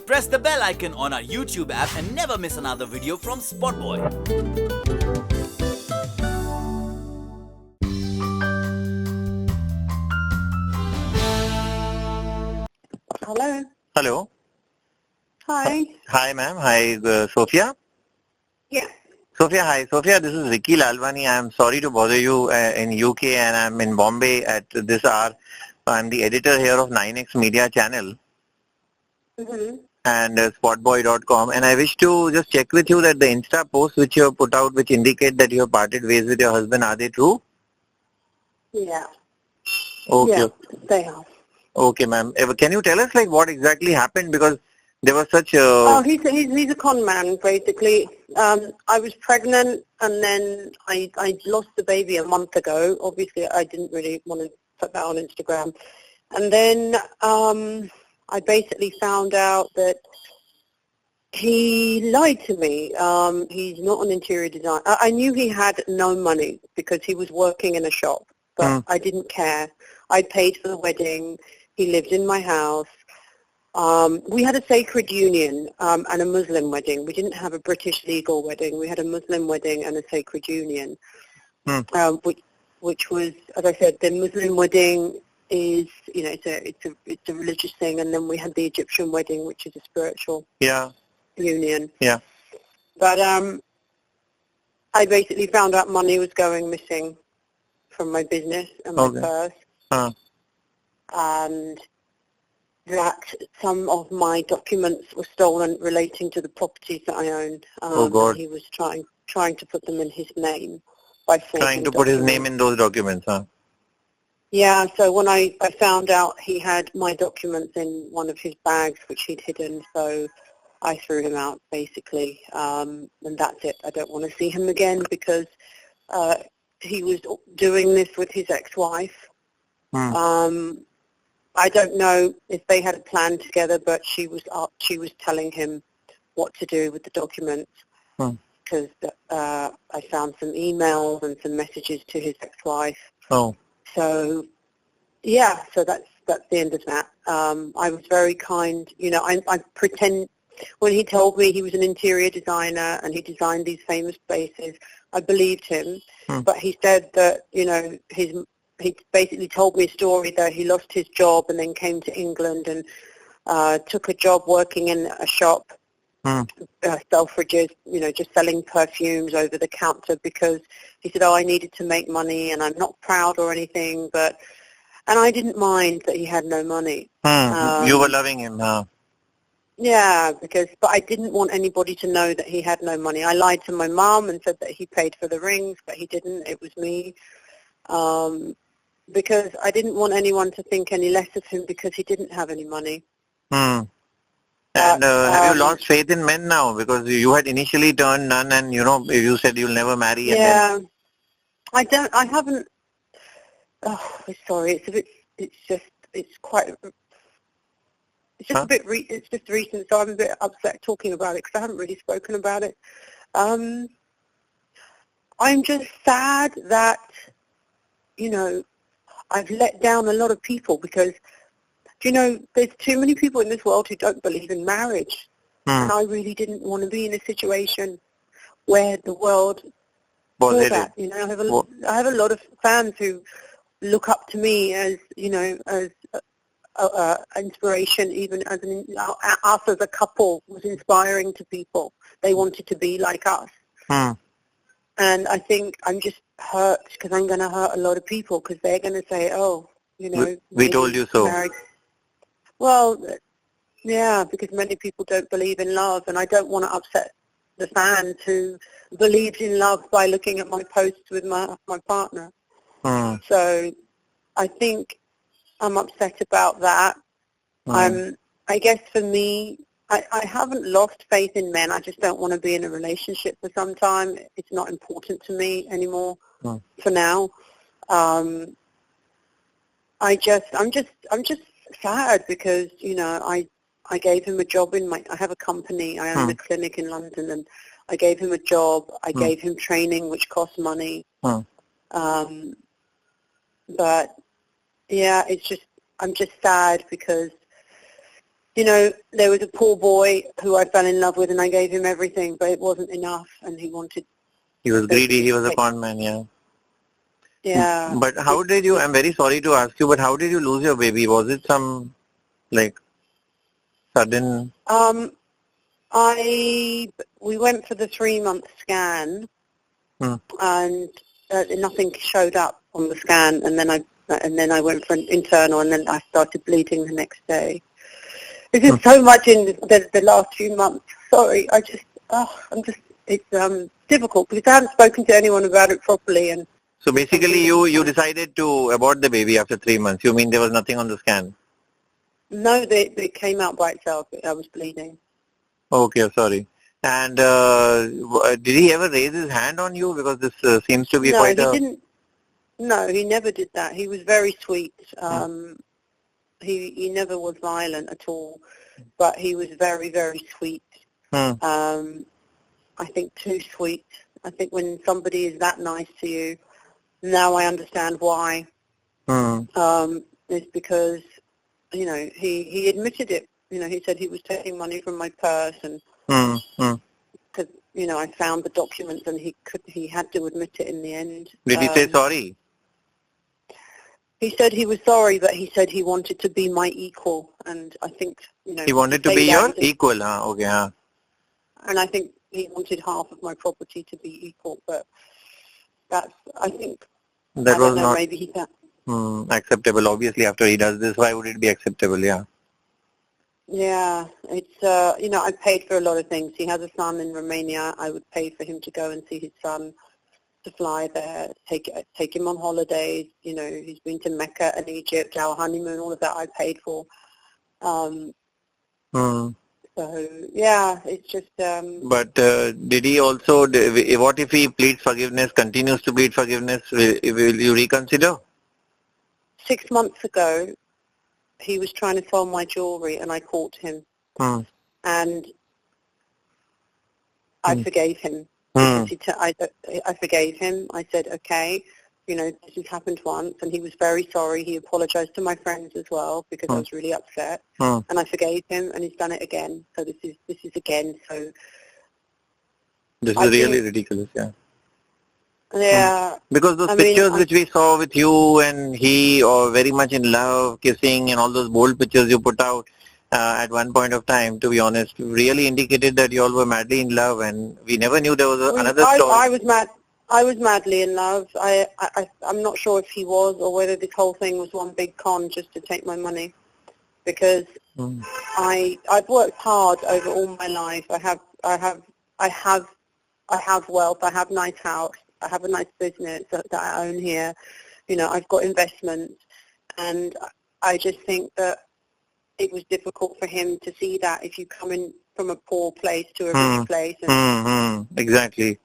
Press the bell icon on our YouTube app and never miss another video from SpotboyE. Hello. Hello. Hi. Hi, ma'am. Hi, Sofia. Yeah. Sofia, hi. Sofia, this is Vickey Lalwani. I am sorry to bother you in UK and I'm in Bombay at this hour. I'm the editor here of 9X Media Channel and SpotboyE.com, and I wish to just check with you that the Insta posts which you have put out which indicate that you have parted ways with your husband, are they true? Yeah. Okay. Yeah, they are. Okay, ma'am. Can you tell us like what exactly happened, because there was such Oh, he's a con man, basically. I was pregnant, and then I lost the baby a month ago. Obviously, I didn't really want to put that on Instagram. And then I basically found out that he lied to me. He's not an interior designer. I knew he had no money because he was working in a shop, but I didn't care. I paid for the wedding. He lived in my house. We had a sacred union and a Muslim wedding. We didn't have a British legal wedding. We had a Muslim wedding and a sacred union, which was, as I said, the Muslim wedding is, you know, it's a religious thing, and then we had the Egyptian wedding, which is a spiritual union. Yeah. But I basically found out money was going missing from my business and my purse, and that some of my documents were stolen relating to the properties that I owned. Oh God! And he was trying to put them in his name by trying to put his name in those documents, huh? Yeah. So when I found out he had my documents in one of his bags, which he'd hidden, so I threw him out basically, and that's it. I don't want to see him again because he was doing this with his ex-wife. I don't know if they had a plan together, but she was telling him what to do with the documents, because I found some emails and some messages to his ex-wife. Oh. So, yeah, so that's the end of that. I was very kind. You know, I pretend, when he told me he was an interior designer and he designed these famous places, I believed him. But he said that, you know, he basically told me a story that he lost his job and then came to England and took a job working in a shop, Selfridges, you know, just selling perfumes over the counter, because he said, oh, I needed to make money and I'm not proud or anything, and I didn't mind that he had no money. You were loving him, huh? Yeah, but I didn't want anybody to know that he had no money. I lied to my mom and said that he paid for the rings, but he didn't. It was me. Because I didn't want anyone to think any less of him because he didn't have any money. And have you lost faith in men now? Because you had initially turned nun and, you know, you said you'll never marry. Yeah, and then... I haven't, oh, sorry, it's just recent, so I'm a bit upset talking about it because I haven't really spoken about it. I'm just sad that, you know, I've let down a lot of people because, you know, there's too many people in this world who don't believe in marriage. And I really didn't want to be in a situation where the world saw that. You know, I have a lot of fans who look up to me as, you know, as inspiration, even as us as a couple was inspiring to people. They wanted to be like us. And I think I'm just hurt because I'm going to hurt a lot of people because they're going to say, oh, you know. We told you so. Well, yeah, because many people don't believe in love, and I don't want to upset the fans who believed in love by looking at my posts with my partner. So I think I'm upset about that. I guess for me, I haven't lost faith in men. I just don't want to be in a relationship for some time. It's not important to me anymore for now. I'm just sad because, you know, I gave him a job I have a company. I own a clinic in London, and I gave him a job. I gave him training, which costs money. But yeah, I'm just sad because there was a poor boy who I fell in love with, and I gave him everything, but it wasn't enough, and he wanted. He was greedy. He was a con man. Yeah. Yeah. But how did you? I'm very sorry to ask you, but how did you lose your baby? Was it some sudden? We went for the 3-month scan, Hmm. and nothing showed up on the scan, and then I went for an internal, and then I started bleeding the next day. There's just so much in the last few months. Sorry, it's difficult because I haven't spoken to anyone about it properly. And So basically, you decided to abort the baby after 3 months. You mean there was nothing on the scan? no, it came out by itself. I was bleeding. Okay, sorry. And did he ever raise his hand on you? Because this seems to be No, quite he a... didn't. No, he never did that. He was very sweet. He never was violent at all, but he was very, very sweet. I think too sweet. I think when somebody is that nice to you, now I understand why. It's because, he admitted it. He said he was taking money from my purse, and because, I found the documents, and he had to admit it in the end. Did he say sorry? He said he was sorry, but he said he wanted to be my equal, and I think, He wanted to be your equal, okay. And I think he wanted half of my property to be equal, but I think, that was not maybe he can't. acceptable. Obviously, after he does this, why would it be acceptable? Yeah. Yeah, it's, I paid for a lot of things. He has a son in Romania. I would pay for him to go and see his son, to fly there, take him on holidays. He's been to Mecca and Egypt, our honeymoon, all of that I paid for. So, yeah, it's just... But did he also, what if he pleads forgiveness, continues to plead forgiveness, will you reconsider? 6 months ago, he was trying to sell my jewelry, and I caught him. And I forgave him. I forgave him. I said, okay, this has happened once, and he was very sorry. He apologized to my friends as well because I was really upset, and I forgave him, and he's done it again. So this is again. So this is really ridiculous, yeah. Yeah. Because those pictures which we saw with you and he, or very much in love, kissing, and all those bold pictures you put out at one point of time, to be honest, really indicated that you all were madly in love, and we never knew there was another story. I was madly in love. I'm not sure if he was, or whether this whole thing was one big con just to take my money, because I've worked hard over all my life. I have wealth. I have a nice house. I have a nice business that I own here. I've got investments, and I just think that it was difficult for him to see that if you come in from a poor place to a rich place. Exactly.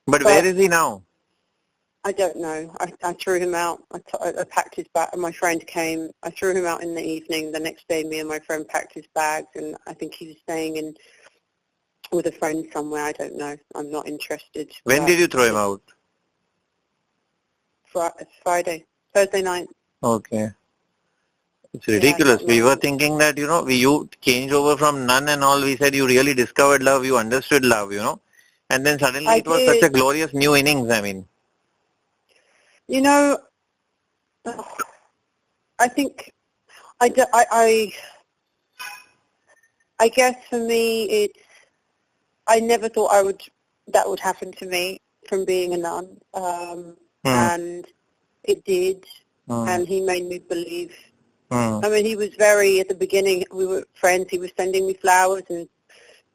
But where is he now? I don't know. I threw him out. I packed his bag, and my friend came. I threw him out in the evening. The next day, me and my friend packed his bags, and I think he was staying with a friend somewhere. I don't know. I'm not interested. When did you throw him out? Friday. Thursday night. Okay. It's ridiculous. We were thinking that, you changed over from none and all. We said you really discovered love, you understood love, And then suddenly it was such a glorious new innings, I mean. I think, I guess for me, I never thought that would happen to me from being a nun. And it did. And he made me believe. I mean, he was at the beginning, we were friends. He was sending me flowers and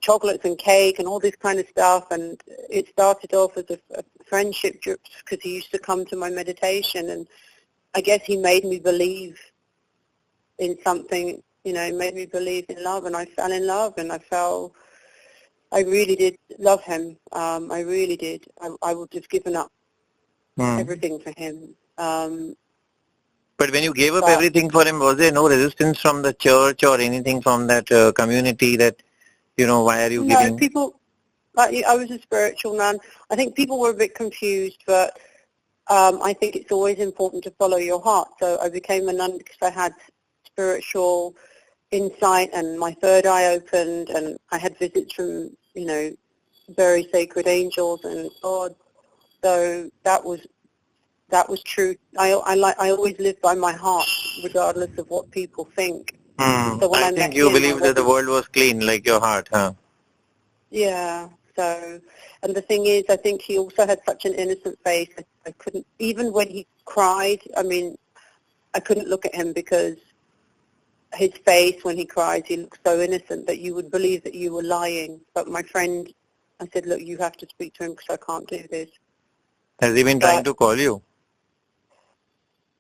chocolates and cake and all this kind of stuff. And it started off as a friendship because he used to come to my meditation. And I guess he made me believe in something, made me believe in love. And I fell in love, and I really did love him. I really did. I would have given up everything for him. But when you gave up everything for him, was there no resistance from the church or anything from that community that, why are you giving? No, people, I was a spiritual nun. I think people were a bit confused, but I think it's always important to follow your heart. So I became a nun because I had spiritual insight and my third eye opened, and I had visits from, very sacred angels and God. So that was true. I always live by my heart, regardless of what people think. So when I I think met you him, believe that the world was clean, like your heart, huh? Yeah. So, and the thing is, I think he also had such an innocent face. I couldn't, even when he cried, I couldn't look at him because his face when he cries, he looks so innocent that you would believe that you were lying. But my friend, I said, look, you have to speak to him because I can't do this. Has he been trying But to call you?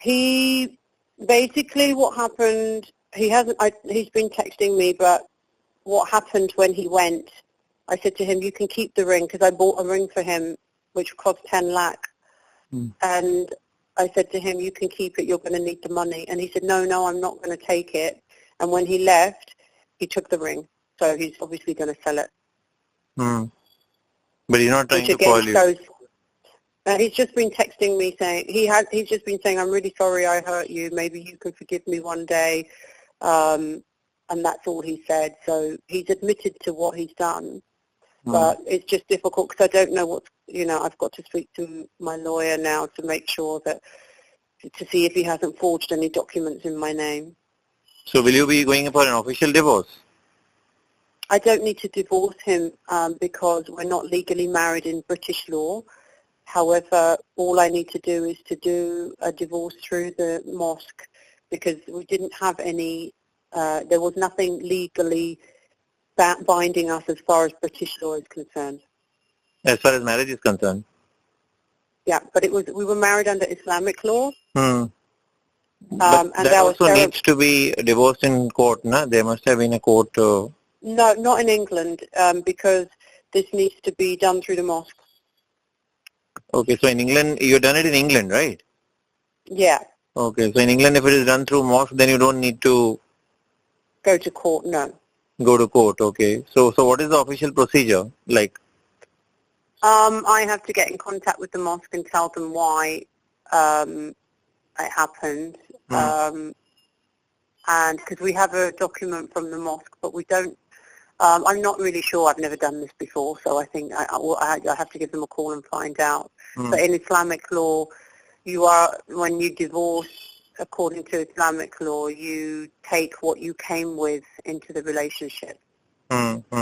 he, basically what happened, he's been texting me, but what happened when he went, I said to him, you can keep the ring, because I bought a ring for him which cost 10 lakh. And I said to him, you can keep it, you're going to need the money. And he said, no, I'm not going to take it. And when he left, he took the ring. So he's obviously going to sell it. But he's not trying Which to again call you. shows, he's just been texting me saying, he's just been saying, I'm really sorry I hurt you. Maybe you can forgive me one day. And that's all he said. So he's admitted to what he's done. But it's just difficult because I don't know what's, I've got to speak to my lawyer now to make sure that, to see if he hasn't forged any documents in my name. So will you be going for an official divorce? I don't need to divorce him because we're not legally married in British law. However, all I need to do is to do a divorce through the mosque because we didn't have any, there was nothing legally binding us as far as British law is concerned. As far as marriage is concerned? Yeah, but we were married under Islamic law. But And that also needs to be divorced in court, no? There must have been a court. No, not in England, because this needs to be done through the mosque. Okay, so in England, you've done it in England, right? Yeah. Okay, so in England, if it is done through mosque, then you don't need to go to court, no. Go to court, okay. So what is the official procedure like? I have to get in contact with the mosque and tell them why it happened. And because we have a document from the mosque, but we don't, I'm not really sure. I've never done this before, so I think I have to give them a call and find out. But in Islamic law, when you divorce, according to Islamic law, you take what you came with into the relationship. So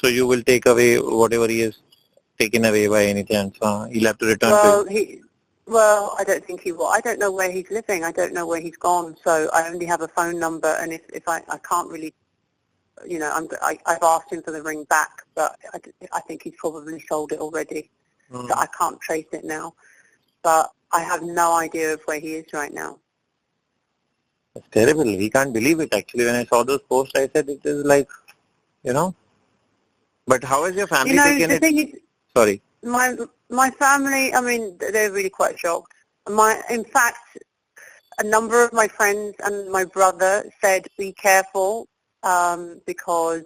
you will take away whatever he has taken away by any chance. He'll have to return to you. Well, I don't think he will. I don't know where he's living. I don't know where he's gone. So I only have a phone number, and if I can't really, I've asked him for the ring back, but I think he's probably sold it already. So I can't trace it now. But I have no idea of where he is right now. It's terrible. We can't believe it. Actually, when I saw those posts, I said it is like, But how has your family taken it? Thing is, Sorry. My family, they're really quite shocked. In fact, a number of my friends and my brother said, be careful, because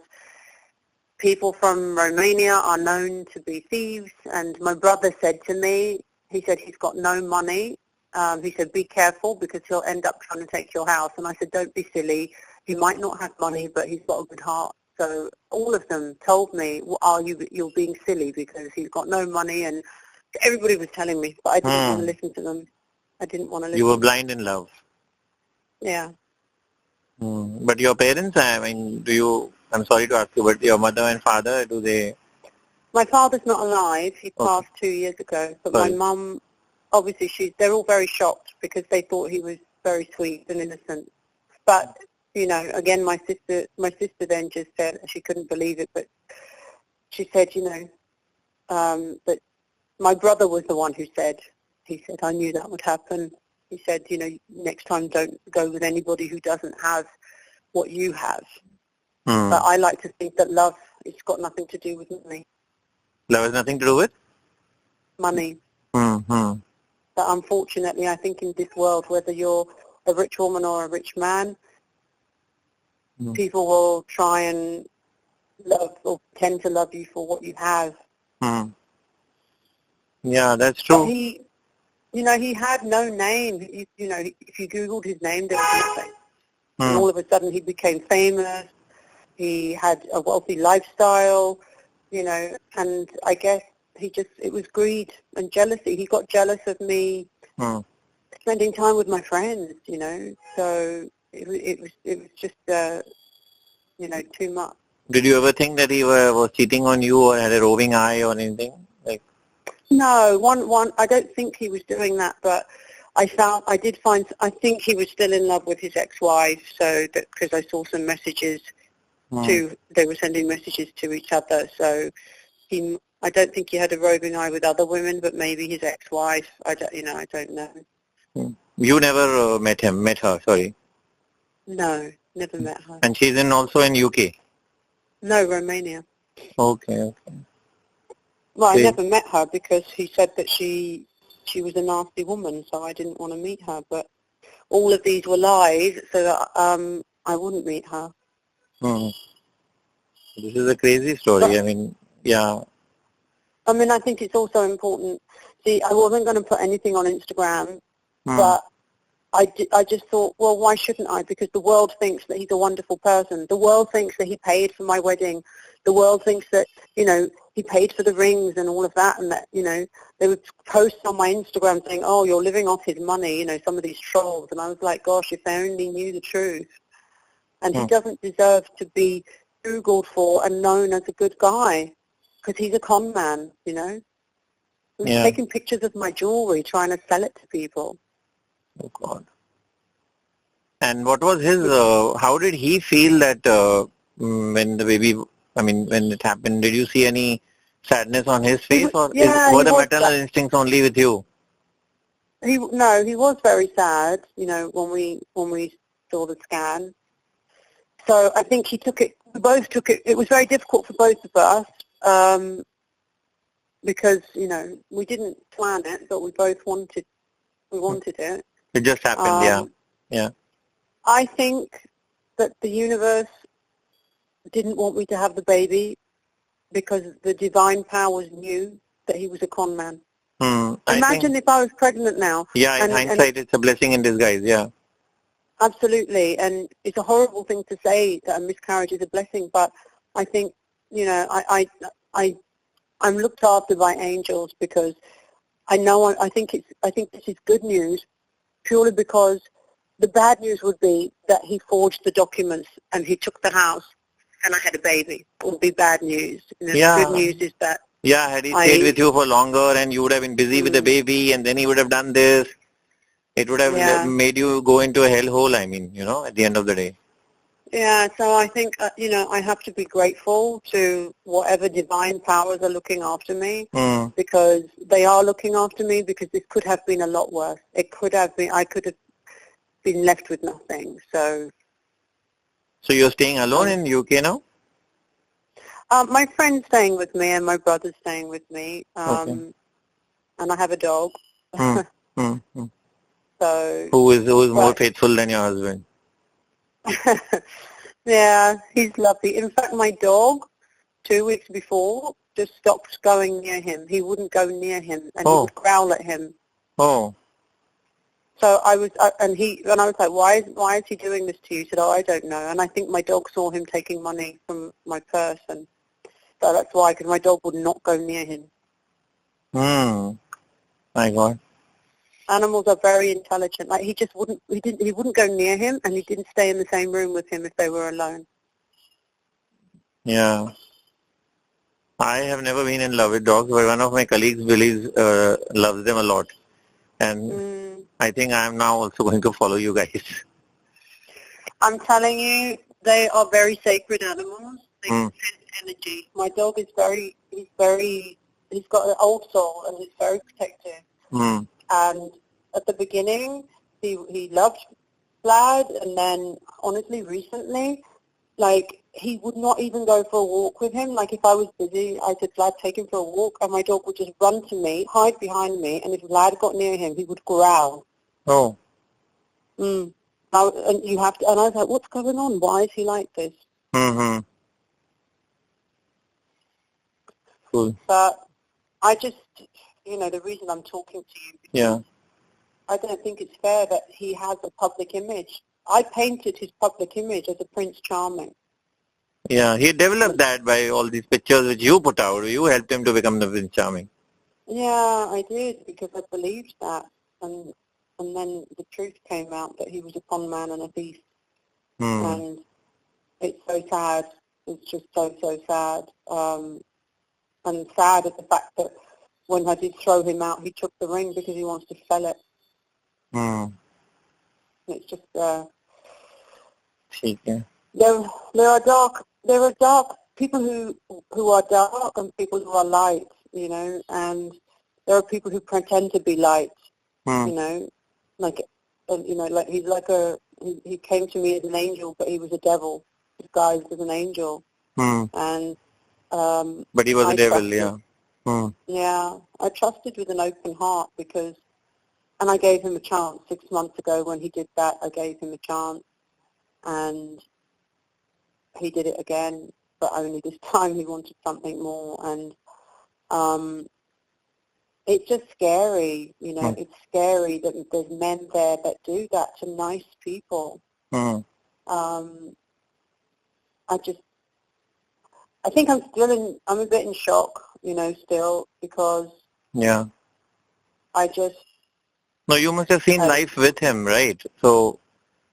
people from Romania are known to be thieves. And my brother said to me, he said he's got no money. He said, be careful because he'll end up trying to take your house. And I said, don't be silly. He might not have money, but he's got a good heart. So all of them told me, you're being silly because he's got no money. And everybody was telling me, but I didn't want to listen to them. I didn't want to listen. You were blind in love. Yeah. But your parents, I'm sorry to ask you, but your mother and father, do they? My father's not alive. He passed 2 years ago. But my mum, obviously, they're all very shocked because they thought he was very sweet and innocent. But, again, my sister then just said she couldn't believe it, but she said, that my brother was the one who said, I knew that would happen. He said, next time don't go with anybody who doesn't have what you have. But I like to think that love, it's got nothing to do with money. Love has nothing to do with? Money. But unfortunately, I think in this world, whether you're a rich woman or a rich man, people will try and love or pretend to love you for what you have. Yeah, that's true. But he had no name. If you Googled his name, there was nothing. And all of a sudden he became famous. He had a wealthy lifestyle, and I guess it was greed and jealousy. He got jealous of me spending time with my friends, so it was just, too much. Did you ever think that he was cheating on you or had a roving eye or anything? No, I don't think he was doing that, but I think he was still in love with his ex-wife, because I saw some messages they were sending messages to each other, so I don't think he had a roving eye with other women, but maybe his ex-wife, I don't know. You never met her, sorry. No, never met her. And she's also in UK? No, Romania. Okay. Well, I never met her because he said that she was a nasty woman, so I didn't want to meet her. But all of these were lies, so that I wouldn't meet her. This is a crazy story. But, I think it's also important. See, I wasn't going to put anything on Instagram, but I just thought, well, why shouldn't I? Because the world thinks that he's a wonderful person. The world thinks that he paid for my wedding. The world thinks that, he paid for the rings and all of that, and that, they would post on my Instagram saying, oh, you're living off his money, some of these trolls. And I was like, gosh, if they only knew the truth. And he doesn't deserve to be Googled for and known as a good guy, because he's a con man, He was taking pictures of my jewelry, trying to sell it to people. Oh, God. And what was his, how did he feel that when the baby, when it happened, did you see any sadness on his face, or were the maternal instincts only with you? He was very sad, when we saw the scan. So I think we both took it, it was very difficult for both of us, because, we didn't plan it, but we both wanted it. It just happened, yeah. I think that the universe didn't want me to have the baby because the divine powers knew that he was a con man. Imagine if I was pregnant now. Yeah, in hindsight, it's a blessing in disguise, yeah. Absolutely, and it's a horrible thing to say that a miscarriage is a blessing, but I think, I'm looked after by angels, because I think this is good news, purely because the bad news would be that he forged the documents and he took the house and I had a baby. It would be bad news. The good news is that had he stayed with you for longer and you would have been busy with the baby, and then he would have done this, it would have made you go into a hellhole, at the end of the day. Yeah, so I think, I have to be grateful to whatever divine powers are looking after me, because they are looking after me, because this could have been a lot worse. I could have been left with nothing. So you're staying alone in UK now? My friend's staying with me and my brother's staying with me, and I have a dog. So who is more faithful than your husband? Yeah, he's lovely. In fact, my dog, 2 weeks before, just stopped going near him. He wouldn't go near him, and he would growl at him. Oh. So I was like, why is he doing this to you? He said, oh, I don't know. And I think my dog saw him taking money from my purse, and so that's why, because my dog would not go near him. My God. Animals are very intelligent. Like he wouldn't go near him, and he didn't stay in the same room with him if they were alone. Yeah. I have never been in love with dogs, but one of my colleagues loves them a lot. And I think I am now also going to follow you guys. I'm telling you, they are very sacred animals. They sense energy. My dog is he's got an old soul, and he's very protective. And at the beginning, he loved Vlad, and then honestly, recently, like he would not even go for a walk with him. Like if I was busy, I said, Vlad, take him for a walk, and my dog would just run to me, hide behind me, and if Vlad got near him, he would growl. Oh. And you have to, and I was like, what's going on? Why is he like this? Cool. But I just, the reason I'm talking to you, because I don't think it's fair that he has a public image. I painted his public image as a Prince Charming. Yeah, he developed that by all these pictures which you put out. You helped him to become the Prince Charming. Yeah, I did, because I believed that. And then the truth came out that he was a con man and a thief. And it's so sad. It's just so, so sad. And sad at the fact that when I did throw him out, he took the ring because he wants to sell it. It's just, there are dark people who are dark and people who are light, you know, and there are people who pretend to be light, you know, like he came to me as an angel, but he was a devil disguised as an angel. And but he was a devil, yeah. Yeah, I trusted with an open heart and I gave him a chance 6 months ago when he did that. I gave him a chance, and he did it again, but only this time he wanted something more. And it's just scary, you know, it's scary that there's men there that do that to nice people. I think I'm a bit in shock, you know, still, because No, you must have seen life with him, right? So,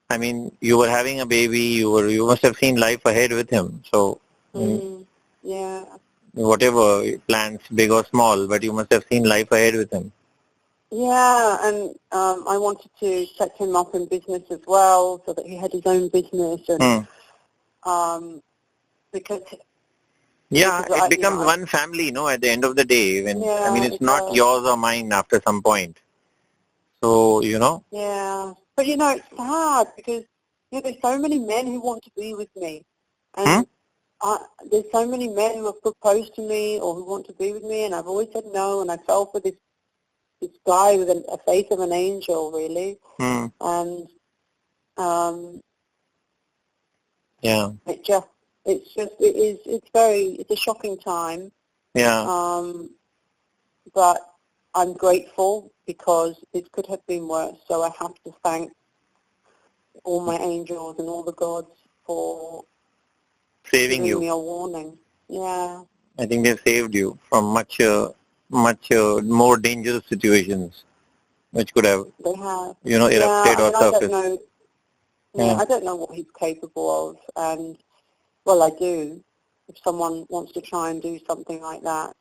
I mean, you were having a baby, you must have seen life ahead with him. So, yeah. Whatever plans, big or small, but you must have seen life ahead with him. Yeah, and I wanted to set him up in business as well, so that he had his own business, and because it becomes one family, no, at the end of the day. I mean, it's not yours or mine after some point. So, you know. Yeah, but you know, it's sad because there's so many men who want to be with me, and there's so many men who have proposed to me or who want to be with me, and I've always said no, and I fell for this guy with a face of an angel, really, and it's a shocking time. But I'm grateful because it could have been worse. So I have to thank all my angels and all the gods for saving giving you. me a warning. Yeah. I think they've saved you from much more dangerous situations, which could have, erupted or surfaced. I don't know what he's capable of, and well, I do. If someone wants to try and do something like that,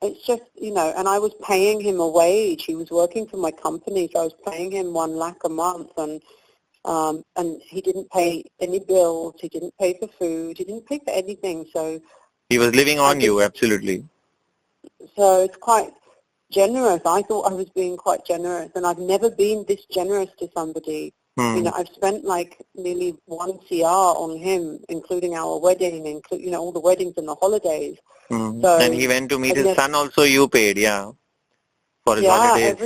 it's just, and I was paying him a wage. He was working for my company, so I was paying him 1 lakh a month, and he didn't pay any bills. He didn't pay for food. He didn't pay for anything. So he was living on you, absolutely. So it's quite generous. I thought I was being quite generous, and I've never been this generous to somebody. I've spent like nearly 1 CR on him, including our wedding, all the weddings and the holidays. So, and he went to meet his son also, you paid, for his holidays,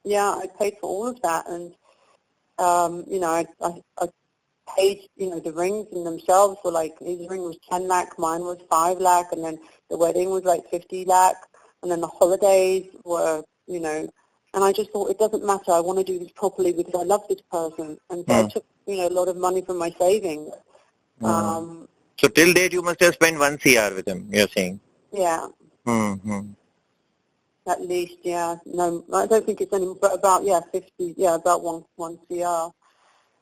Yeah, I paid for all of that, and, I paid, the rings in themselves were like, his ring was 10 lakh, mine was 5 lakh, and then the wedding was like 50 lakh, and then the holidays were, and I just thought, it doesn't matter, I want to do this properly because I love this person. And so I took, a lot of money from my savings. So till date you must have spent 1 CR with him, you're saying? Yeah. At least, yeah. No, I don't think it's any, but about, 50, about one CR.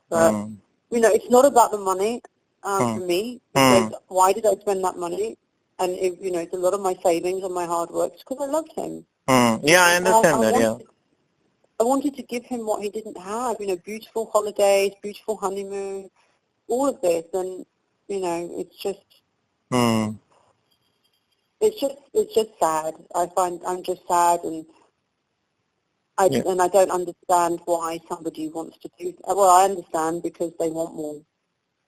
But, it's not about the money for me, because why did I spend that money? And, it's a lot of my savings and my hard work because I loved him. Yeah, I understand that, I wanted to give him what he didn't have, beautiful holidays, beautiful honeymoon, all of this, and, it's just sad. I'm just sad, and I don't understand why somebody wants to do that. Well, I understand because they want more.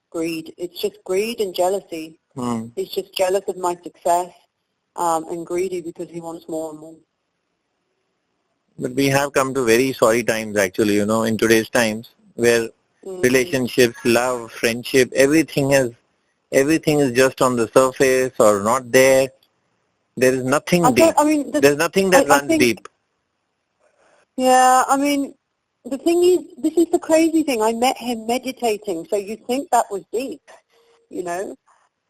Greed. It's just greed and jealousy. He's just jealous of my success and greedy because he wants more and more. But we have come to very sorry times actually, in today's times, where relationships, love, friendship, everything is just on the surface or not there. There is nothing deep. There's nothing that runs deep. Yeah, I mean, the thing is, this is the crazy thing. I met him meditating, so you think that was deep, you know.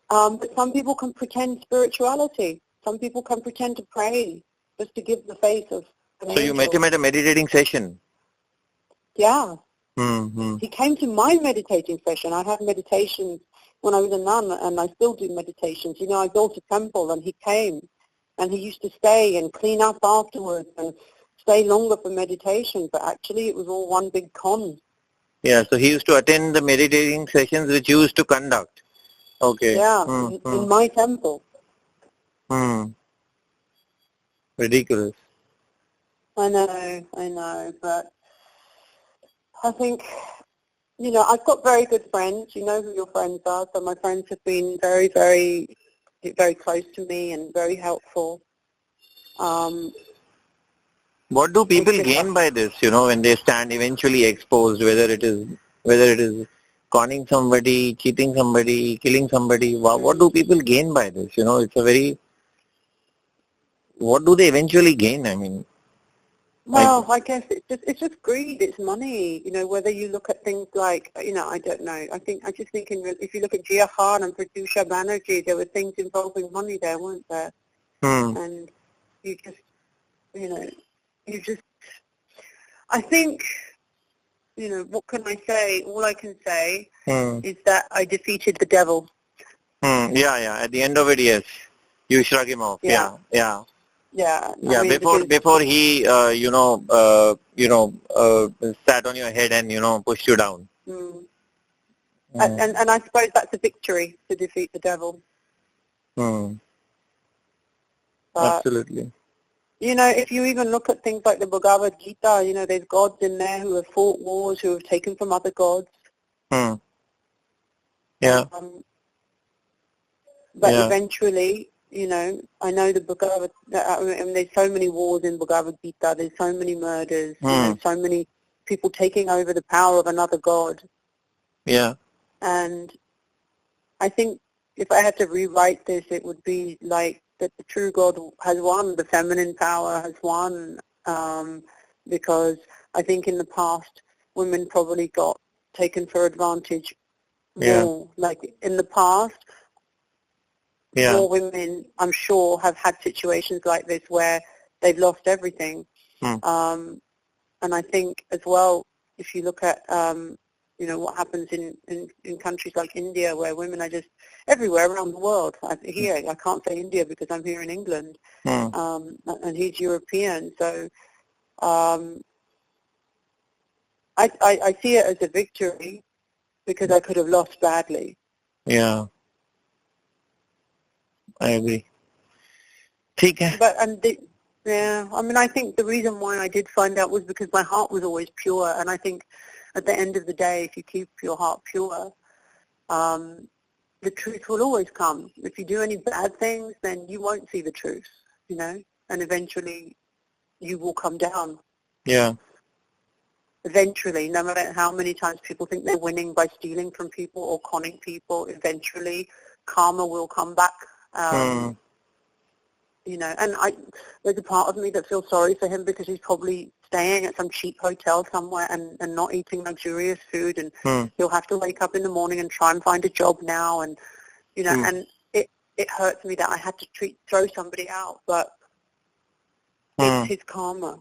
But some people can pretend spirituality. Some people can pretend to pray just to give the face of an So you met him angel. at a meditating session? Yeah. Mm-hmm. He came to my meditating session. I had meditations when I was a nun, and I still do meditations. You know, I built a temple, and he came, and he used to stay and clean up afterwards and stay longer for meditation, but actually it was all one big con. Yeah, so he used to attend the meditating sessions which you used to conduct. Okay. Yeah, Mm-hmm. in my temple. Ridiculous. I know, but I think, you know, I've got very good friends. You know who your friends are. So my friends have been very, very, very close to me and very helpful. What do people It's gain by this, when they stand eventually exposed, whether it is conning somebody, cheating somebody, killing somebody? What do people gain by this? What do they eventually gain? I mean, Well, I guess it's just greed. It's money. You know, whether you look at things like, you know, I don't know. I just think if you look at Jia Khan and Pratyusha Banerjee, there were things involving money there, weren't there? And you just, you know, I think, you know, what can I say? All I can say is that I defeated the devil. Yeah. At the end of it, yes, you shrug him off. Yeah. Yeah. Yeah. I mean, Before he, sat on your head and pushed you down. And I suppose that's a victory to defeat the devil. But, Absolutely. you know, if you even look at things like the Bhagavad Gita, you know, there's gods in there who have fought wars, who have taken from other gods. Yeah. But eventually, you know, I know the Bhagavad, there's so many wars in Bhagavad Gita, there's so many murders, you know, so many people taking over the power of another god. Yeah. And I think if I had to rewrite this, it would be like that the true God has won, the feminine power has won, because I think in the past women probably got taken for advantage more. Like in the past, more women, I'm sure, have had situations like this where they've lost everything. And I think as well, if you look at you know, what happens in countries like India, where women are just everywhere around the world. Here, I can't say India because I'm here in England, and he's European. So I see it as a victory because I could have lost badly. Yeah, I agree. ठीक है. But yeah, I mean, I think the reason why I did find out was because my heart was always pure, and I think at the end of the day, if you keep your heart pure, the truth will always come. If you do any bad things, then you won't see the truth, you know, and eventually you will come down. Yeah. Eventually, no matter how many times people think they're winning by stealing from people or conning people, eventually karma will come back. You know, and there's a part of me that feels sorry for him because he's probably staying at some cheap hotel somewhere and not eating luxurious food, and he'll have to wake up in the morning and try and find a job now, and you know, and it hurts me that I had to throw somebody out, but it's his karma.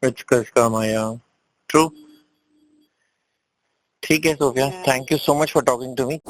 It's his karma, yeah. True. ठीक है, Sophia. Yeah. Thank you so much for talking to me.